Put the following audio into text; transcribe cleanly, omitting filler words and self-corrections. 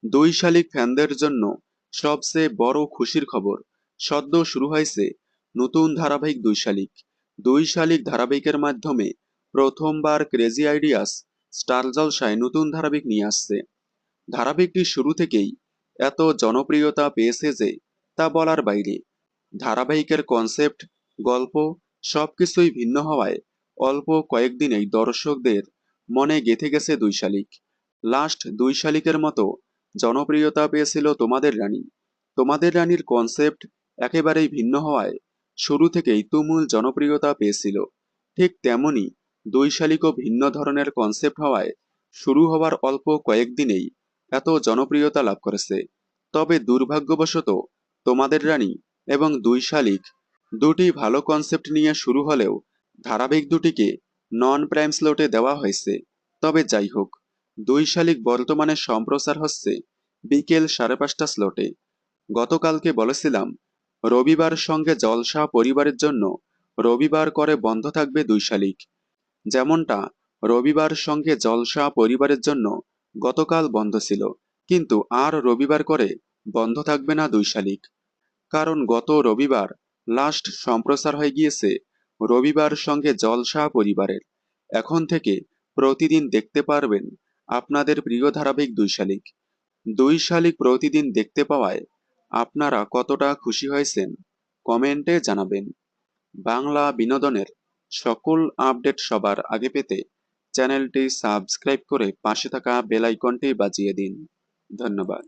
দুই শালিক ফ্যানদের জন্য সবচেয়ে বড় খুশির খবর, সদ্য শুরু হয়েছে নতুন ধারাবাহিক দুই শালিক। দুই শালিক ধারাবাহিকের মাধ্যমে প্রথমবার ক্রেজি আইডিয়াস স্টার জলসায় নতুন ধারাবাহিক নিয়ে আসছে। ধারাবাহিকটি শুরু থেকেই এত জনপ্রিয়তা পেয়েছে যে তা বলার বাইরে। ধারাবাহিকের কনসেপ্ট, গল্প সবকিছুই ভিন্ন হওয়ায় অল্প কয়েকদিনেই দর্শকদের মনে গেঁথে গেছে দুই শালিক। লাস্ট দুই শালিকের মতো জনপ্রিয়তা পেয়েছিল তোমাদের রানী। তোমাদের রানীর কনসেপ্ট একেবারেই ভিন্ন হওয়ায় শুরু থেকেই তুমুল জনপ্রিয়তা পেয়েছিল। ঠিক তেমনি দুই শালিকও ভিন্ন ধরনের কনসেপ্ট হওয়ায় শুরু হওয়ার অল্প কয়েকদিনেই এত জনপ্রিয়তা লাভ করেছে। তবে দুর্ভাগ্যবশত তোমাদের রানী এবং দুই শালিক দুটি ভালো কনসেপ্ট নিয়ে শুরু হলেও ধারাবাহিক দুটিকে নন প্রাইম স্লটে দেওয়া হয়েছে। তবে যাই হোক, দুই শালিক বর্তমানে সম্প্রচার হচ্ছে বিকেল 5:30 স্লটে। গতকালকে বলেছিলাম রবিবার সঙ্গে জলসা পরিবারের জন্য রবিবার করে বন্ধ থাকবে দুই শালিক। যেমনটা রবিবার সঙ্গে জলসা পরিবারের জন্য গতকাল বন্ধ ছিল, কিন্তু আর রবিবার করে বন্ধ থাকবে না দুই শালিক। কারণ গত রবিবার লাস্ট সম্প্রচার হয়ে গিয়েছে রবিবার সঙ্গে জলসা পরিবারের। এখন থেকে প্রতিদিন দেখতে পারবেন আপনাদের প্রিয় ধারাবাহিক দুই শালিক। দুই শালিক প্রতিদিন দেখতে পাওয়ায় আপনারা কতটা খুশি হয়েছেন কমেন্টে জানাবেন। বাংলা বিনোদনের সকল আপডেট সবার আগে পেতে চ্যানেলটি সাবস্ক্রাইব করে পাশে থাকা বেল আইকনটি বাজিয়ে দিন। ধন্যবাদ।